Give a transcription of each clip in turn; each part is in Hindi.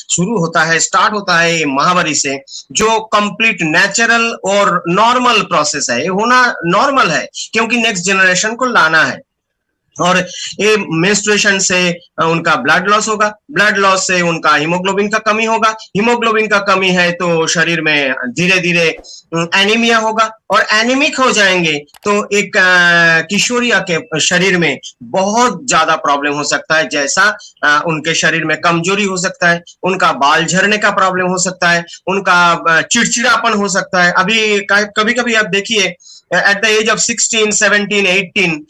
शुरू होता है, स्टार्ट होता है ये महावारी से, जो कंप्लीट नेचुरल और नॉर्मल प्रोसेस है। ये होना नॉर्मल है क्योंकि नेक्स्ट जनरेशन को लाना है। और ये मेंस्ट्रुएशन से उनका ब्लड लॉस होगा, ब्लड लॉस से उनका हीमोग्लोबिन का कमी होगा, हीमोग्लोबिन का कमी है तो शरीर में धीरे धीरे एनीमिया होगा, और एनीमिक हो जाएंगे तो एक किशोरिया के शरीर में बहुत ज्यादा प्रॉब्लम हो सकता है, जैसा उनके शरीर में कमजोरी हो सकता है, उनका बाल झड़ने का प्रॉब्लम हो सकता है, उनका चिड़चिड़ापन हो सकता है। अभी कभी कभी आप देखिए एट द एज ऑफ 16, 17, 18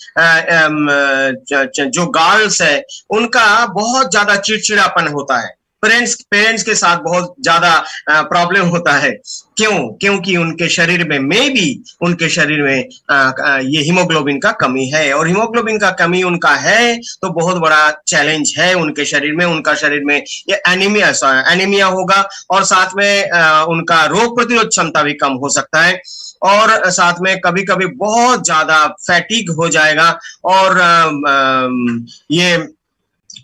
जो गर्ल्स है उनका बहुत ज्यादा चिड़चिड़ापन होता है, पेरेंट्स के साथ बहुत ज्यादा प्रॉब्लम होता है। क्यों? क्योंकि उनके शरीर में उनके शरीर में ये हीमोग्लोबिन का कमी है, और हीमोग्लोबिन का कमी उनका है तो बहुत बड़ा चैलेंज है उनके शरीर में। उनका शरीर में ये एनीमिया होगा, और साथ में उनका रोग प्रतिरोध क्षमता भी कम हो सकता है, और साथ में कभी कभी बहुत ज्यादा फैटिग हो जाएगा। और ये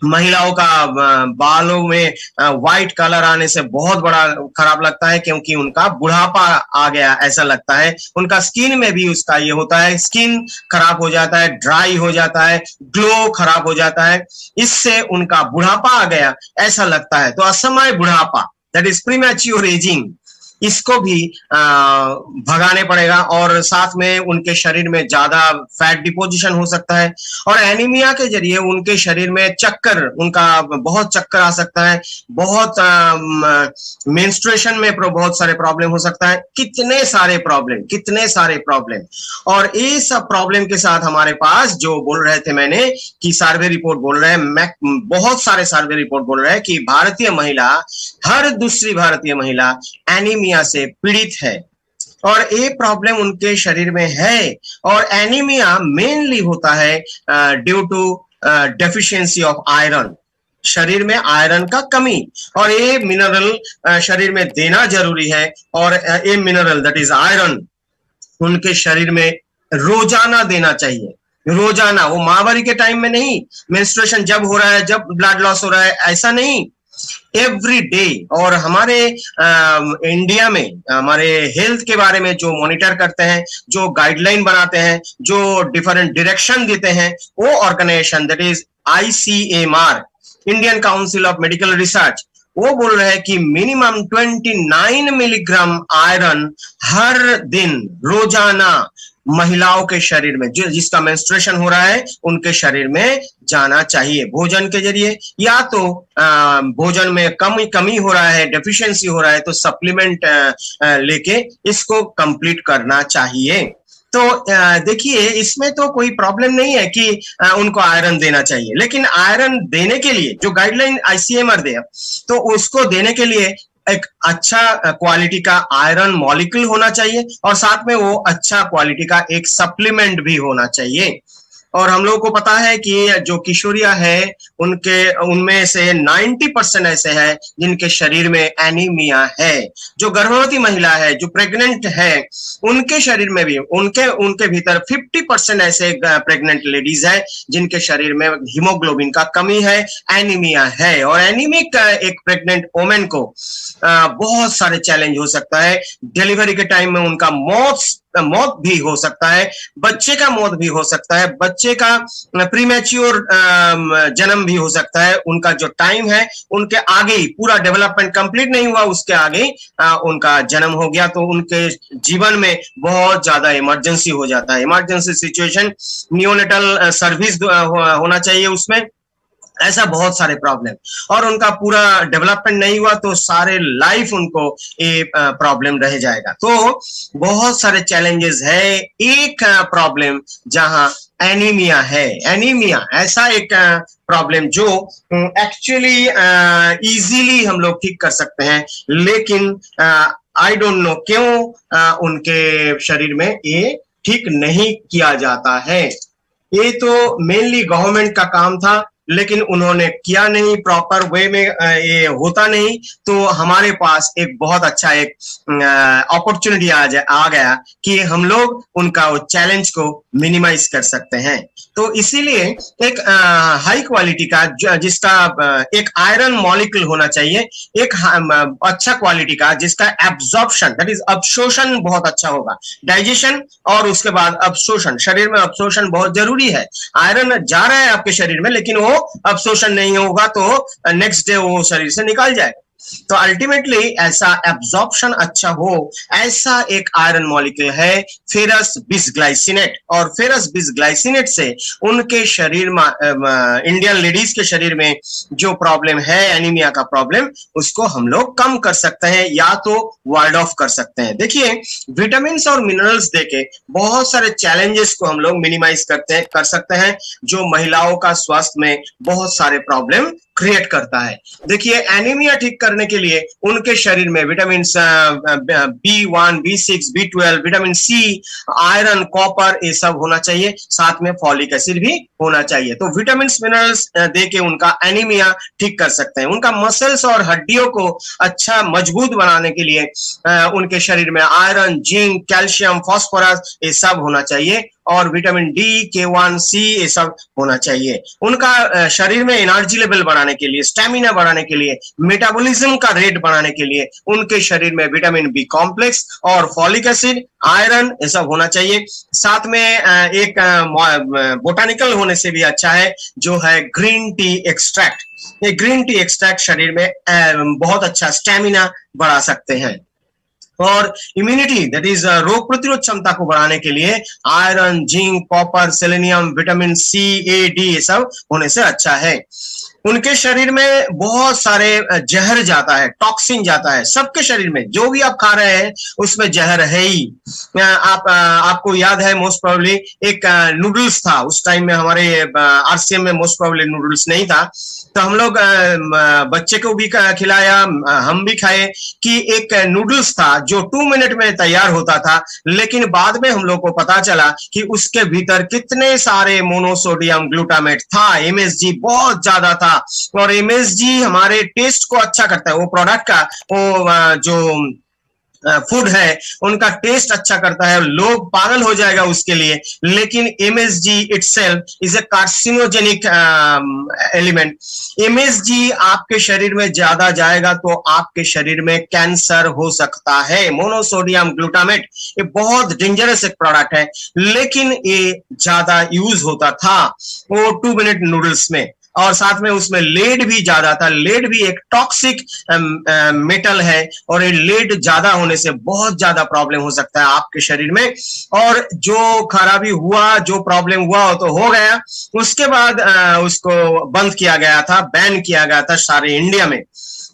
महिलाओं का बालों में व्हाइट कलर आने से बहुत बड़ा खराब लगता है, क्योंकि उनका बुढ़ापा आ गया ऐसा लगता है। उनका स्किन में भी उसका ये होता है, स्किन खराब हो जाता है, ड्राई हो जाता है, ग्लो खराब हो जाता है, इससे उनका बुढ़ापा आ गया ऐसा लगता है। तो असमय बुढ़ापा, दैट इज प्रीमैच्योर एजिंग, इसको भी भगाने पड़ेगा। और साथ में उनके शरीर में ज्यादा फैट डिपोजिशन हो सकता है, और एनीमिया के जरिए उनके शरीर में उनका बहुत चक्कर आ सकता है, बहुत मेंस्ट्रुएशन में बहुत सारे प्रॉब्लम हो सकता है, कितने सारे प्रॉब्लम। और ये सब प्रॉब्लम के साथ हमारे पास जो बोल रहे थे मैंने कि सर्वे रिपोर्ट बोल रहे हैं, बहुत सारे सर्वे रिपोर्ट बोल रहे हैं कि भारतीय महिला, हर दूसरी भारतीय महिला एनीमिया से पीड़ित है, और ये प्रॉब्लम उनके शरीर में है। और एनीमिया मेनली होता है due to deficiency of iron, शरीर में आयरन का कमी, और ये मिनरल शरीर में देना जरूरी है। और ये मिनरल दैट इज आयरन उनके शरीर में रोजाना देना चाहिए, रोजाना। वो माहवारी के टाइम में नहीं, मेंस्ट्रुएशन जब हो रहा है, जब ब्लड लॉस हो रहा है, ऐसा नहीं, एवरी डे। और हमारे इंडिया में हमारे हेल्थ के बारे में जो मॉनिटर करते हैं, जो गाइडलाइन बनाते हैं, जो डिफरेंट डायरेक्शन देते हैं, वो organisation that is ICMR, Indian council of medical research, वो बोल रहे हैं कि मिनिमम 29 मिलीग्राम आयरन हर दिन रोजाना महिलाओं के शरीर में, जो जिसका मेंस्ट्रुएशन हो रहा है उनके शरीर में जाना चाहिए, भोजन के जरिए, या तो भोजन में कमी हो रहा है, डेफिशिएंसी हो रहा है तो सप्लीमेंट लेके इसको कंप्लीट करना चाहिए। तो देखिए, इसमें तो कोई प्रॉब्लम नहीं है कि उनको आयरन देना चाहिए, लेकिन आयरन देने के लिए जो गाइडलाइन ICMR दे, तो उसको देने के लिए एक अच्छा क्वालिटी का आयरन मॉलिक्यूल होना चाहिए, और साथ में वो अच्छा क्वालिटी का एक सप्लीमेंट भी होना चाहिए। और हम लोगों को पता है कि जो किशोरिया है उनमें से 90% ऐसे हैं जिनके शरीर में एनीमिया है। जो गर्भवती महिला है, जो प्रेग्नेंट है, उनके शरीर में भी उनके भीतर 50% ऐसे प्रेग्नेंट लेडीज है जिनके शरीर में हीमोग्लोबिन का कमी है, एनीमिया है। और एनीमिक एक प्रेग्नेंट वोमेन को बहुत सारे चैलेंज हो सकता है। डिलीवरी के टाइम में उनका मौत भी हो सकता है, बच्चे का मौत भी हो सकता है, बच्चे का प्रीमैच्योर जन्म भी हो सकता है। उनका जो टाइम है, उनके आगे ही पूरा डेवलपमेंट कंप्लीट नहीं हुआ, उसके आगे उनका जन्म हो गया, तो उनके जीवन में बहुत ज्यादा इमरजेंसी हो जाता है। इमरजेंसी सिचुएशन, नियोनेटल सर्विस होना चाहिए उसमें, ऐसा बहुत सारे प्रॉब्लम। और उनका पूरा डेवलपमेंट नहीं हुआ तो सारे लाइफ उनको ये प्रॉब्लम रह जाएगा। तो बहुत सारे चैलेंजेस है। एक प्रॉब्लम जहां एनीमिया है, एनीमिया ऐसा एक प्रॉब्लम जो एक्चुअली इजीली हम लोग ठीक कर सकते हैं, लेकिन आई डोंट नो क्यों उनके शरीर में ये ठीक नहीं किया जाता है। ये तो मेनली गवर्नमेंट का काम था, लेकिन उन्होंने किया नहीं, प्रॉपर वे में ये होता नहीं। तो हमारे पास एक बहुत अच्छा एक अपॉर्चुनिटी आ गया कि हम लोग उनका चैलेंज को मिनिमाइज कर सकते हैं। तो इसीलिए एक हाई क्वालिटी का जिसका एक आयरन मॉलिक्यूल होना चाहिए, एक अच्छा क्वालिटी का जिसका एब्जॉर्प्शन दैट इज अब्सॉर्प्शन बहुत अच्छा होगा, डाइजेशन और उसके बाद अब्सॉर्प्शन, शरीर में अब्सॉर्प्शन बहुत जरूरी है। आयरन जा रहा है आपके शरीर में लेकिन वो अब्सॉर्प्शन नहीं होगा तो नेक्स्ट डे वो शरीर से निकल जाएगा। तो अल्टीमेटली ऐसा एब्जॉर्प्शन अच्छा हो ऐसा एक आयरन मॉलिक्यूल है फेरस बिसग्लाइसिनेट, और फेरस बिसग्लाइसिनेट से उनके शरीर में इंडियन लेडीज के शरीर में जो प्रॉब्लम है एनीमिया का प्रॉब्लम, उसको हम लोग कम कर सकते हैं या तो वार्ड ऑफ कर सकते हैं। देखिए विटामिन और मिनरल्स देके बहुत सारे चैलेंजेस को हम लोग मिनिमाइज कर सकते हैं जो महिलाओं का स्वास्थ्य में बहुत सारे प्रॉब्लम क्रिएट करता है। देखिए एनीमिया ठीक करने के लिए उनके शरीर में vitamin B1, B6, B12, vitamin C, iron, copper ये सब होना चाहिए, साथ में फॉलिक एसिड भी होना चाहिए। तो विटामिन मिनरल्स दे के उनका एनीमिया ठीक कर सकते हैं। उनका मसल्स और हड्डियों को अच्छा मजबूत बनाने के लिए उनके शरीर में आयरन, जिंक, कैल्शियम, फास्फोरस ये सब होना चाहिए, और विटामिन डी, K1, C ये सब होना चाहिए। उनका शरीर में एनर्जी लेवल बढ़ाने के लिए, स्टेमिना बढ़ाने के लिए, मेटाबॉलिज्म का रेट बढ़ाने के लिए उनके शरीर में विटामिन बी कॉम्प्लेक्स और फॉलिक एसिड, आयरन ये सब होना चाहिए। साथ में एक बोटानिकल होने से भी अच्छा है जो है ग्रीन टी एक्सट्रैक्ट। ये ग्रीन टी एक्सट्रैक्ट शरीर में बहुत अच्छा स्टेमिना बढ़ा सकते हैं। और इम्यूनिटी दैट इज रोग प्रतिरोध क्षमता को बढ़ाने के लिए iron, zinc, copper, selenium, vitamin C, A, D ये सब होने से अच्छा है। उनके शरीर में बहुत सारे जहर जाता है, टॉक्सिन जाता है, सबके शरीर में जो भी आप खा रहे हैं उसमें जहर है ही। आपको याद है मोस्ट प्रोबेबली एक नूडल्स था, उस टाइम में हमारे आरसीएम में मोस्ट प्रोबेबली नूडल्स नहीं था, तो हम लोग बच्चे को भी खिलाया, हम भी खाए कि एक नूडल्स था जो 2 मिनट में तैयार होता था, लेकिन बाद में हम लोग को पता चला कि उसके भीतर कितने सारे मोनोसोडियम ग्लूटामेट था, एमएसजी बहुत ज्यादा था। और एमएसजी हमारे टेस्ट को अच्छा करता है, वो प्रोडक्ट का वो जो फूड है उनका टेस्ट अच्छा करता है, लोग पागल हो जाएगा उसके लिए, लेकिन MSG itself is a carcinogenic element. MSG आपके शरीर में ज्यादा जाएगा तो आपके शरीर में कैंसर हो सकता है। मोनोसोडियम ग्लूटामेट ये बहुत डेंजरस एक प्रोडक्ट है, लेकिन ये ज्यादा यूज होता था वो 2 मिनट नूडल्स में, और साथ में उसमें लेड भी ज्यादा था। लेड भी एक टॉक्सिक मेटल है, और ये लेड ज्यादा होने से बहुत ज्यादा प्रॉब्लम हो सकता है आपके शरीर में। और जो खराबी हुआ, जो प्रॉब्लम हुआ वो तो हो गया, उसके बाद उसको बंद किया गया था, बैन किया गया था सारे इंडिया में।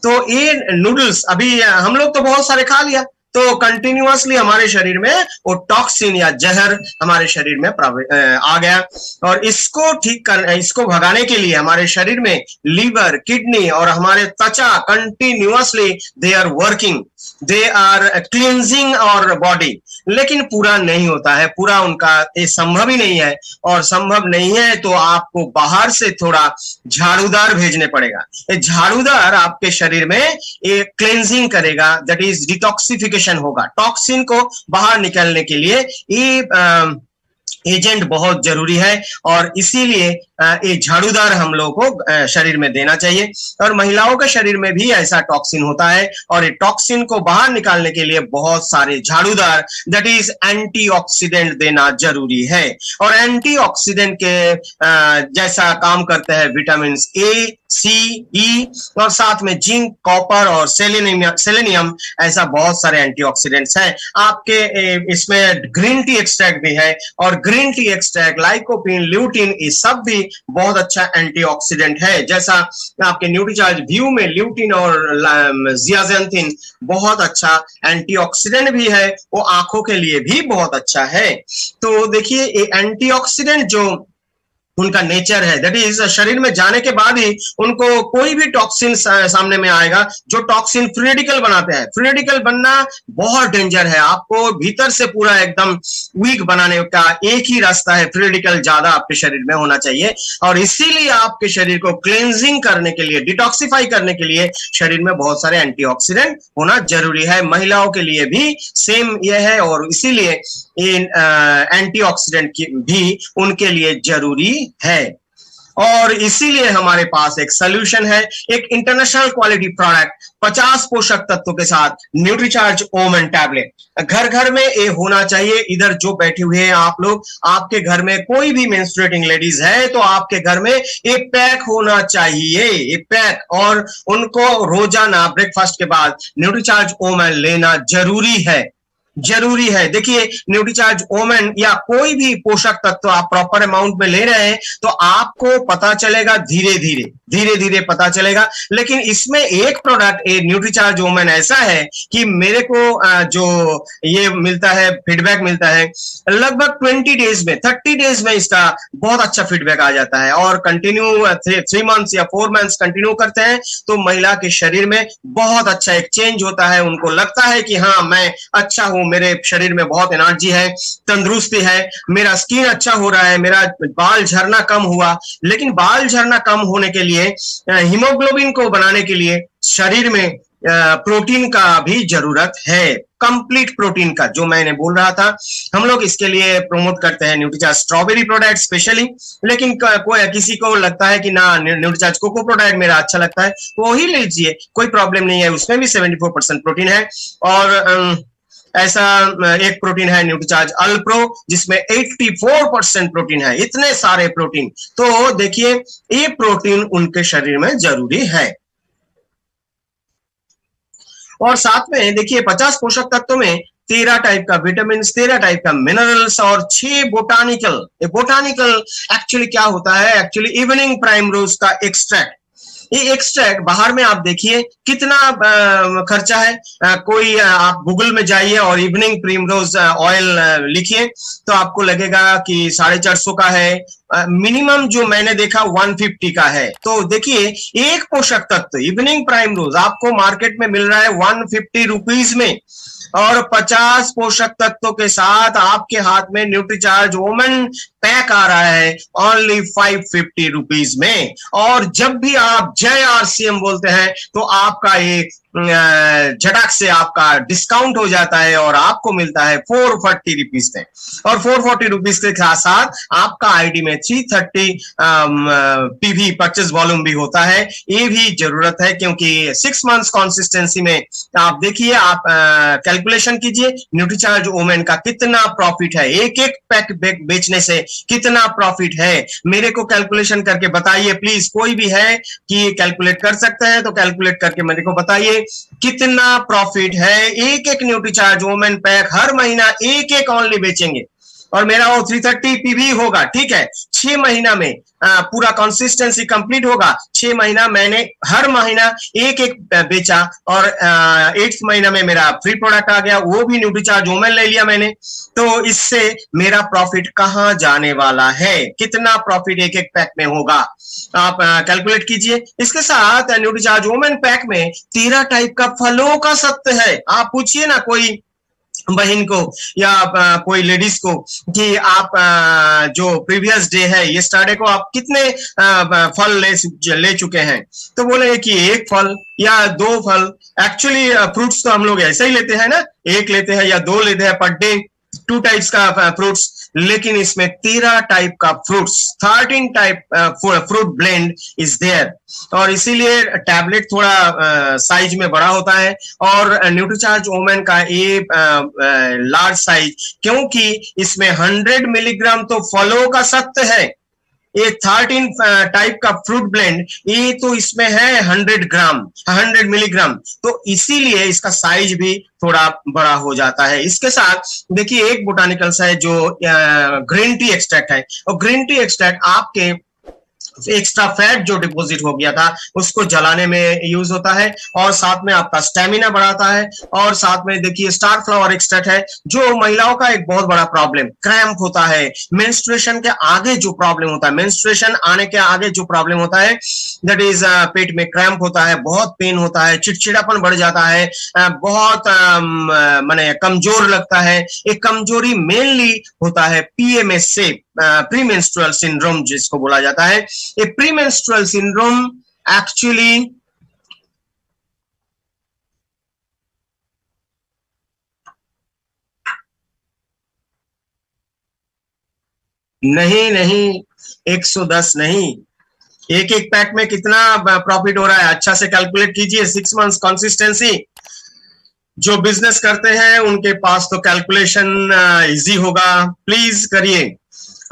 तो ये नूडल्स अभी हम लोग तो बहुत सारे खा लिया, तो कंटिन्यूअसली हमारे शरीर में वो टॉक्सिन या जहर हमारे शरीर में आ गया, और इसको ठीक कर, इसको भगाने के लिए हमारे शरीर में लीवर, किडनी और हमारे त्वचा continuously they are working, they are cleansing our body, लेकिन पूरा नहीं होता है, पूरा उनका ये संभव ही नहीं है। और संभव नहीं है तो आपको बाहर से थोड़ा झाड़ूदार भेजने पड़ेगा। ये झाड़ूदार आपके शरीर में ये क्लेंजिंग करेगा, दैट इज डिटॉक्सिफिकेशन होगा, टॉक्सिन को बाहर निकलने के लिए ये एजेंट बहुत जरूरी है, और इसीलिए ये झाड़ूदार हम लोगों को शरीर में देना चाहिए। और महिलाओं के शरीर में भी ऐसा टॉक्सिन होता है, और ये टॉक्सिन को बाहर निकालने के लिए बहुत सारे झाड़ूदार दैट इज एंटीऑक्सीडेंट देना जरूरी है। और एंटीऑक्सीडेंट के जैसा काम करते हैं विटामिन ए, सी, ई, और साथ में जिंक, कॉपर और सेलेनियम ऐसा बहुत सारे एंटीऑक्सीडेंट्स हैं। आपके इसमें ग्रीन टी एक्सट्रैक्ट भी है, और green tea extract, lycopene, lutein ये सब भी बहुत अच्छा एंटीऑक्सीडेंट है। जैसा आपके न्यूट्रीचार्ज व्यू में ल्यूटिन और जियाजेंथिन बहुत अच्छा एंटीऑक्सीडेंट भी है, वो आंखों के लिए भी बहुत अच्छा है। तो देखिए ये एंटीऑक्सीडेंट जो उनका नेचर है, दैट इज शरीर में जाने के बाद ही उनको कोई भी टॉक्सिन सामने में आएगा जो टॉक्सिन फ्री रेडिकल बनाते हैं। फ्री रेडिकल बनना बहुत डेंजर है, आपको भीतर से पूरा एकदम वीक बनाने का एक ही रास्ता है, फ्री रेडिकल ज्यादा आपके शरीर में होना चाहिए। और इसीलिए आपके शरीर को क्लेंजिंग करने के लिए, डिटॉक्सिफाई करने के लिए शरीर में बहुत सारे एंटीऑक्सीडेंट होना जरूरी है। महिलाओं के लिए भी सेम यह है, और इसीलिए इन एंटीऑक्सीडेंट भी उनके लिए जरूरी है। और इसीलिए हमारे पास एक सोल्यूशन है, एक इंटरनेशनल क्वालिटी प्रोडक्ट 50 पोषक तत्वों के साथ न्यूट्रीचार्ज ओमन टैबलेट। घर घर में ये होना चाहिए। इधर जो बैठे हुए हैं आप लोग, आपके घर में कोई भी मेंस्ट्रुएटिंग लेडीज है तो आपके घर में एक पैक होना चाहिए, एक पैक, और उनको रोजाना ब्रेकफास्ट के बाद न्यूट्रीचार्ज ओमन लेना जरूरी है, जरूरी है। देखिए न्यूट्रीचार्ज ओमन या कोई भी पोषक तत्व आप प्रॉपर अमाउंट में ले रहे हैं तो आपको पता चलेगा, धीरे धीरे पता चलेगा। लेकिन इसमें एक प्रोडक्ट, ये न्यूट्रीचार्ज ओमन ऐसा है कि मेरे को जो ये मिलता है, फीडबैक मिलता है, लगभग 20 डेज में, 30 डेज में इसका बहुत अच्छा फीडबैक आ जाता है। और कंटिन्यू 3 मंथ्स या 4 मंथ्स कंटिन्यू करते हैं तो महिला के शरीर में बहुत अच्छा एक चेंज होता है। उनको लगता है कि हाँ मैं अच्छा हूं, मेरे शरीर में बहुत एनर्जी है, तंदुरुस्ती है, मेरा स्किन अच्छा हो रहा है, मेरा बाल झड़ना कम हुआ। लेकिन बाल झड़ना कम होने के लिए, हीमोग्लोबिन को बनाने के लिए शरीर में प्रोटीन का भी जरूरत है, कंप्लीट प्रोटीन का, जो मैंने बोल रहा था। हम लोग इसके लिए प्रमोट करते हैं न्यूट्रीचार्ज स्ट्रॉबेरी प्रोडक्ट स्पेशली। लेकिन कोई किसी को लगता है कि ना न्यूट्रीचार्ज कोको प्रोडक्ट मेरा अच्छा लगता है, वो ही लीजिए, कोई प्रॉब्लम नहीं है, उसमें भी 74% प्रोटीन है। और ऐसा एक प्रोटीन है न्यूट्रीचार्ज अल्प्रो जिसमें 84% प्रोटीन है। इतने सारे प्रोटीन, तो देखिए ये प्रोटीन उनके शरीर में जरूरी है। और साथ में देखिए 50 पोषक तत्वों में 13 टाइप का विटामिन, 13 टाइप का मिनरल्स और 6 बोटानिकल। बोटानिकल एक्चुअली क्या होता है? एक्चुअली इवनिंग प्राइम रोज का एक्सट्रैक्ट। ये एक्सट्रैक्ट बाहर में आप देखिए कितना खर्चा है। कोई आप गूगल में जाइए और इवनिंग प्रिमरोज ऑयल लिखिए तो आपको लगेगा कि 450 का है। मिनिमम जो मैंने देखा 150 का है। तो देखिए एक पोषक तत्व इवनिंग प्राइम रोज आपको मार्केट में मिल रहा है 150 रुपीज में, और 50 पोषक तत्वों के साथ आपके हाथ में न्यूट्रीचार्ज वुमेन पैक आ रहा है ओनली 550 रुपीज में। और जब भी आप जय आरसीएम बोलते हैं तो आपका एक झटक से आपका डिस्काउंट हो जाता है और आपको मिलता है 440 रुपीज में। और 440 रुपीज के साथ आपका आईडी में 330 पीवी परचेस वॉल्यूम भी होता है। ये भी जरूरत है क्योंकि 6 मंथ्स कंसिस्टेंसी में आप देखिए, आप कैलकुलेशन कीजिए न्यूट्रीचार्ज वुमेन का कितना प्रॉफिट है, एक एक पैक बेचने से कितना प्रॉफिट है। मेरे को कैलकुलेशन करके बताइए प्लीज, कोई भी है कि कैलकुलेट कर सकते हैं तो कैलकुलेट करके मेरे को बताइए कितना प्रॉफिट है। एक एक न्यूट्रीचार्ज वुमेन पैक हर महीना एक एक ओनली बेचेंगे और मेरा वो 330 पीवी होगा, ठीक है। 6 महीना में पूरा कंसिस्टेंसी कंप्लीट होगा। 6 महीना मैंने हर महीना एक एक बेचा और 8th महीना में मेरा फ्री प्रोडक्ट आ गया, वो भी न्यूट्रीचार्ज वुमेन ले लिया मैंने। तो इससे मेरा प्रॉफिट कहां जाने वाला है, कितना प्रॉफिट एक एक पैक में होगा, आप कैलकुलेट कीजिए। इसके साथ न्यूट्रीचार्ज वुमेन पैक में 13 टाइप का फलों का सत्व है। आप पूछिए ना कोई बहन को या कोई लेडीज को कि आप जो प्रीवियस डे है यस्टरडे को आप कितने फल ले चुके हैं, तो बोले कि 1 फल या 2 फल। एक्चुअली फ्रूट्स तो हम लोग ऐसे ही लेते हैं ना, 1 लेते हैं या 2 लेते हैं पर डे, 2 टाइप्स का फ्रूट्स। लेकिन इसमें 13 टाइप का fruits, 13 type fruit blend is there. और इसीलिए टैबलेट थोड़ा साइज में बड़ा होता है और न्यूट्रीचार्ज वुमेन का ये लार्ज साइज, क्योंकि इसमें 100 मिलीग्राम तो फलों का सत्व है। ये 13 टाइप का फ्रूट ब्लेंड, ये तो इसमें है 100 मिलीग्राम, तो इसीलिए इसका साइज भी थोड़ा बड़ा हो जाता है। इसके साथ देखिए एक बोटानिकल्स है जो ग्रीन टी एक्सट्रैक्ट है, और ग्रीन टी एक्सट्रैक्ट आपके एक्स्ट्रा फैट जो डिपॉजिट हो गया था उसको जलाने में यूज होता है, और साथ में आपका स्टेमिना बढ़ाता है। और साथ में देखिए स्टार फ्लावर एक्सट्रैक्ट है, जो महिलाओं का एक बहुत बड़ा प्रॉब्लम क्रैम्प होता है, मेंस्ट्रुएशन के आगे जो प्रॉब्लम होता है, मेंस्ट्रुएशन आने के आगे जो प्रॉब्लम होता है, दैट इज पेट में क्रैम्प होता है, बहुत पेन होता है, चिड़चिड़ापन बढ़ जाता है, बहुत माने कमजोर लगता है। एक कमजोरी मेनली होता है पीएमएस से, प्रीमेंस्ट्रुअल सिंड्रोम जिसको बोला जाता है। A premenstrual syndrome actually नहीं 110 नहीं, एक एक पैक में कितना प्रॉफिट हो रहा है अच्छा से कैलकुलेट कीजिए। 6 मंथ्स कंसिस्टेंसी, जो बिजनेस करते हैं उनके पास तो कैलकुलेशन इजी होगा, प्लीज करिए।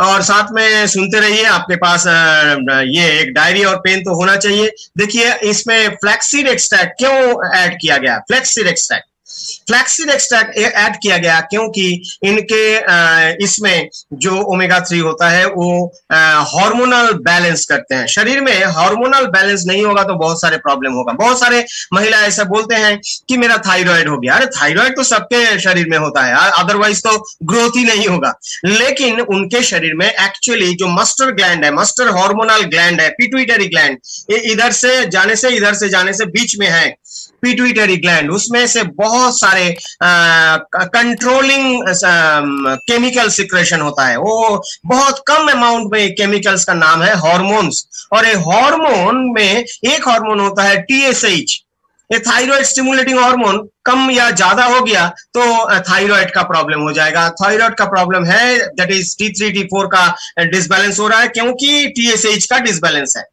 और साथ में सुनते रहिए, आपके पास ये एक डायरी और पेन तो होना चाहिए। देखिए इसमें फ्लैक्सीड एक्सट्रैक्ट क्यों ऐड किया गया, फ्लैक्सीड एक्सट्रैक्ट ऐड किया गया क्योंकि इनके इसमें जो ओमेगा 3 होता है वो हार्मोनल बैलेंस करते हैं। शरीर में हार्मोनल बैलेंस नहीं होगा तो बहुत सारे प्रॉब्लम होगा। बहुत सारे महिला ऐसा बोलते हैं कि मेरा थायराइड हो गया। अरे थायराइड तो सबके शरीर में होता है, अदरवाइज तो ग्रोथ ही नहीं होगा। लेकिन उनके शरीर में एक्चुअली जो मस्टर ग्लैंड है, मस्टर हार्मोनल ग्लैंड है, पिट्यूटरी ग्लैंड, इधर से जाने से बीच में है पिट्यूटरी ग्लैंड, उसमें से बहुत सारे कंट्रोलिंग केमिकल सिक्रेशन होता है। वो बहुत कम अमाउंट में केमिकल्स का नाम है हार्मोन्स। और ये हार्मोन में एक हार्मोन होता है टीएसएच, ये थायराइड स्टिमुलेटिंग हार्मोन कम या ज्यादा हो गया तो थायराइड का प्रॉब्लम हो जाएगा। थायराइड का प्रॉब्लम है, दैट इज T3 T4 का डिसबैलेंस हो रहा है क्योंकि टीएसएच का डिसबैलेंस है।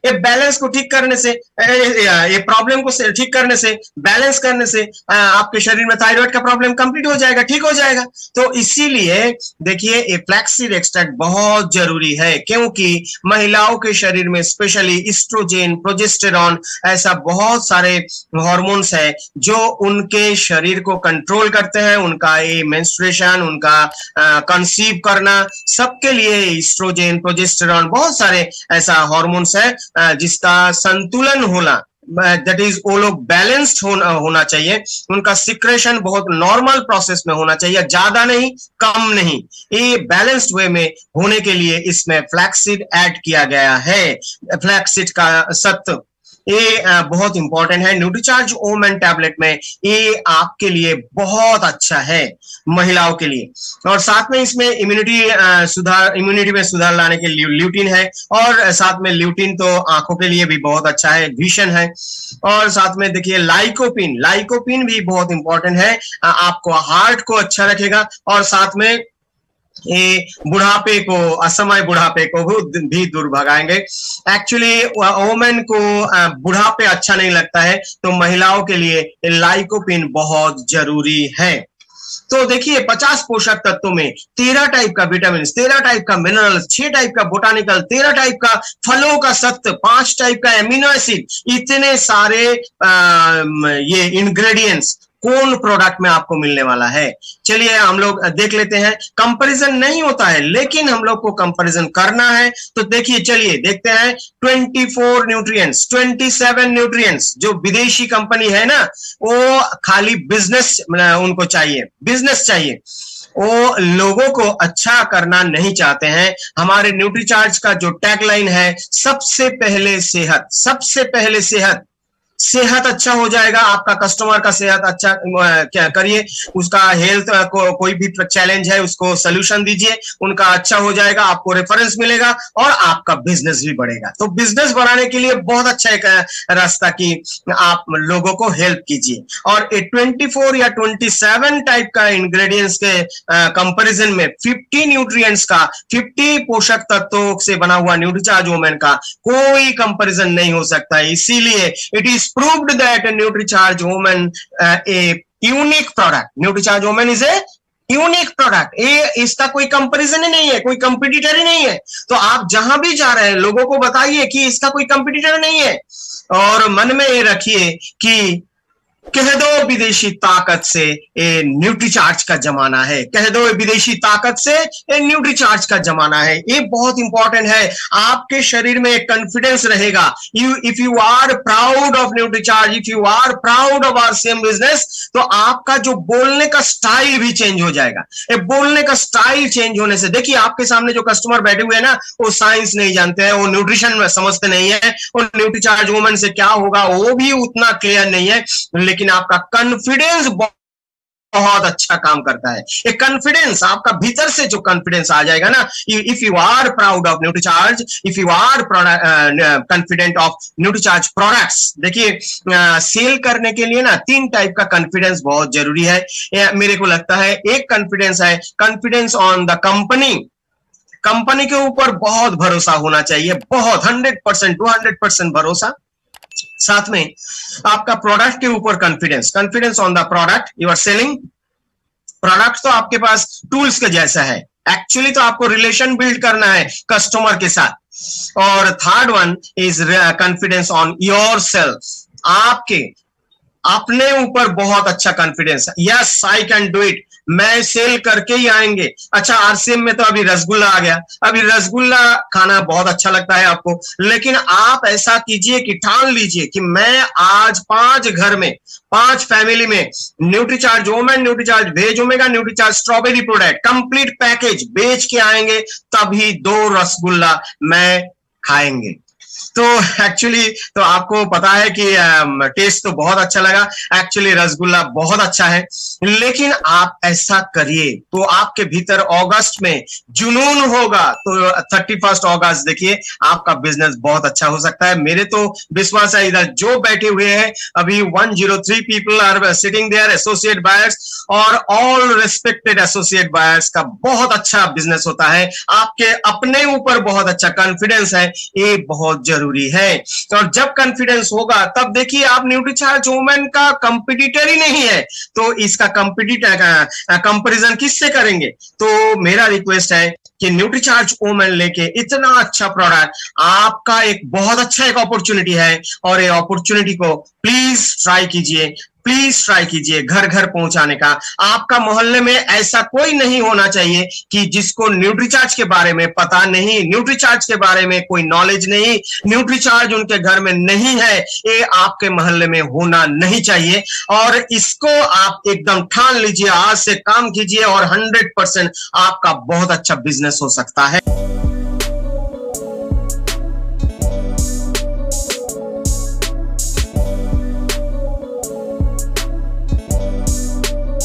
ये बैलेंस को ठीक करने से, ये प्रॉब्लम को ठीक करने से, बैलेंस करने से आपके शरीर में थायराइड का प्रॉब्लम कंप्लीट हो जाएगा, ठीक हो जाएगा। तो इसीलिए देखिए ये फ्लैक्सीड एक्सट्रैक्ट बहुत जरूरी है, क्योंकि महिलाओं के शरीर में स्पेशली इस्ट्रोजेन, प्रोजेस्टेरॉन, ऐसा बहुत सारे हार्मोन्स है जो उनके शरीर को कंट्रोल करते हैं। उनका ये मेंस्ट्रुएशन, उनका कंसीव करना, सबके लिए इस्ट्रोजेन, प्रोजेस्टेरॉन, बहुत सारे ऐसा हार्मोन्स है जिसका संतुलन होना, दैट इज वो लोग बैलेंस्ड होना चाहिए। उनका सिक्रेशन बहुत नॉर्मल प्रोसेस में होना चाहिए, ज्यादा नहीं कम नहीं। ये बैलेंस्ड वे में होने के लिए इसमें फ्लैक्सीड ऐड किया गया है। फ्लैक्सीड का सत्व ये बहुत इंपॉर्टेंट है। न्यूट्रीचार्ज ओमेन टैबलेट में ये आपके लिए बहुत अच्छा है महिलाओं के लिए। और साथ में इसमें इम्यूनिटी में सुधार लाने के लिए ल्यूटिन है, और साथ में ल्यूटिन तो आंखों के लिए भी बहुत अच्छा है, विजन है। और साथ में देखिए लाइकोपिन भी बहुत इंपॉर्टेंट है, आपको हार्ट को अच्छा रखेगा। और साथ में ये बुढ़ापे को, असमय बुढ़ापे को भी दूर भगाएंगे। एक्चुअली वोमेन को बुढ़ापे अच्छा नहीं लगता है, तो महिलाओं के लिए लाइकोपिन बहुत जरूरी है। तो देखिए 50 पोषक तत्वों में 13 टाइप का विटामिन, 13 टाइप का मिनरल्स, 6 टाइप का बोटानिकल, 13 टाइप का फलों का सत्व, 5 टाइप का एमिनो एसिड, इतने सारे ये इंग्रेडिएंट्स कौन प्रोडक्ट में आपको मिलने वाला है। चलिए हम लोग देख लेते हैं। कंपैरिजन नहीं होता है, लेकिन हम लोग को कंपैरिजन करना है। तो देखिए चलिए देखते हैं 24 न्यूट्रिएंट्स, 27 न्यूट्रिएंट्स। जो विदेशी कंपनी है ना, वो खाली बिजनेस उनको चाहिए, बिजनेस चाहिए, वो लोगों को अच्छा करना नहीं चाहते हैं। हमारे न्यूट्रीचार्ज का जो टैगलाइन है, सबसे पहले सेहत, सबसे पहले सेहत। सेहत अच्छा हो जाएगा, आपका कस्टमर का सेहत अच्छा क्या करिए, उसका हेल्थ को कोई भी चैलेंज है उसको सोल्यूशन दीजिए, उनका अच्छा हो जाएगा, आपको रेफरेंस मिलेगा और आपका बिजनेस भी बढ़ेगा। तो बिजनेस बढ़ाने के लिए बहुत अच्छा एक रास्ता कि आप लोगों को हेल्प कीजिए। और 24 या 27 टाइप का इंग्रेडिएंट्स के कंपैरिजन में 50 न्यूट्रिएंट्स का, 50 पोषक तत्वों से बना हुआ न्यूट्रीचार्ज वोमेन का कोई कंपैरिजन नहीं हो सकता। इसीलिए it is proved that NutriCharge Women a unique product. NutriCharge Women is a unique product. ये इसका कोई कंपैरिजन ही नहीं है, कोई कंपटीटर ही नहीं है। तो आप जहां भी जा रहे हैं लोगों को बताइए कि इसका कोई कंपटीटर नहीं है, और मन में ये रखिए कि कह दो विदेशी ताकत से ये न्यूट्रीचार्ज का जमाना है, कह दो विदेशी ताकत से ये न्यूट्रीचार्ज का जमाना है। ये बहुत इंपॉर्टेंट है। आपके शरीर में कॉन्फिडेंस रहेगा। If you are proud of Nutricharge, if you are proud of our same business, तो आपका जो बोलने का स्टाइल भी चेंज हो जाएगा। ये बोलने का स्टाइल चेंज होने से, देखिए आपके सामने जो कस्टमर बैठे हुए हैं ना, वो साइंस नहीं जानते हैं, वो न्यूट्रिशन में समझते नहीं है, वो न्यूट्रीचार्ज वुमन से क्या होगा वो भी उतना क्लियर नहीं है, लेकिन आपका कॉन्फिडेंस बहुत अच्छा काम करता है। ये कॉन्फिडेंस, आपका भीतर से जो कॉन्फिडेंस आ जाएगा ना, if you are proud of Nutricharge, if you are confident of Nutricharge products. देखिए सेल करने के लिए ना 3 टाइप का कॉन्फिडेंस बहुत जरूरी है। मेरे को लगता है एक कॉन्फिडेंस है confidence on the company. Company के ऊपर बहुत भरोसा होना चाहिए, बहुत 100%, 200% भरोसा। साथ में आपका प्रोडक्ट के ऊपर confidence, confidence on the product you are selling. Product तो आपके पास टूल्स के जैसा है, एक्चुअली तो आपको रिलेशन बिल्ड करना है कस्टमर के साथ। और third one is confidence on your self. आपके अपने ऊपर बहुत अच्छा कॉन्फिडेंस है, yes I can do it, मैं सेल करके ही आएंगे। अच्छा आरसीएम में तो अभी रसगुल्ला आ गया, अभी रसगुल्ला खाना बहुत अच्छा लगता है आपको, लेकिन आप ऐसा कीजिए कि ठान लीजिए कि मैं आज 5 घर में, 5 फैमिली में Nutricharge woman, Nutricharge veg omega, Nutricharge strawberry product complete package बेच के आएंगे, तभी 2 रसगुल्ला मैं खाएंगे। तो एक्चुअली तो आपको पता है कि टेस्ट तो बहुत अच्छा लगा, एक्चुअली रसगुल्ला बहुत अच्छा है, लेकिन आप ऐसा करिए तो आपके भीतर अगस्त में जुनून होगा, तो 31 अगस्त देखिए आपका बिजनेस बहुत अच्छा हो सकता है। मेरे तो विश्वास है, इधर जो बैठे हुए हैं अभी 103 people are sitting there, associate buyers और ऑल रिस्पेक्टेड एसोसिएट बायर्स का बहुत अच्छा बिजनेस होता है। आपके अपने ऊपर बहुत अच्छा कॉन्फिडेंस है, ये बहुत जरूरी है। और जब कॉन्फिडेंस होगा तब देखिए आप न्यूट्रीचार्ज वुमन का कंपटीटर ही नहीं है, तो इसका कंपैरिजन किससे करेंगे? तो मेरा रिक्वेस्ट है कि न्यूट्रीचार्ज वुमन लेके इतना अच्छा प्रोडक्ट, आपका एक बहुत अच्छा एक अपॉर्चुनिटी है, और ये अपॉर्चुनिटी को प्लीज ट्राई कीजिए, प्लीज ट्राई कीजिए घर घर पहुंचाने का। आपका मोहल्ले में ऐसा कोई नहीं होना चाहिए कि जिसको न्यूट्रीचार्ज के बारे में पता नहीं, न्यूट्रीचार्ज के बारे में कोई नॉलेज नहीं, न्यूट्रीचार्ज उनके घर में नहीं है, ये आपके मोहल्ले में होना नहीं चाहिए। और इसको आप एकदम ठान लीजिए, आज से काम कीजिए और 100% आपका बहुत अच्छा बिजनेस हो सकता है।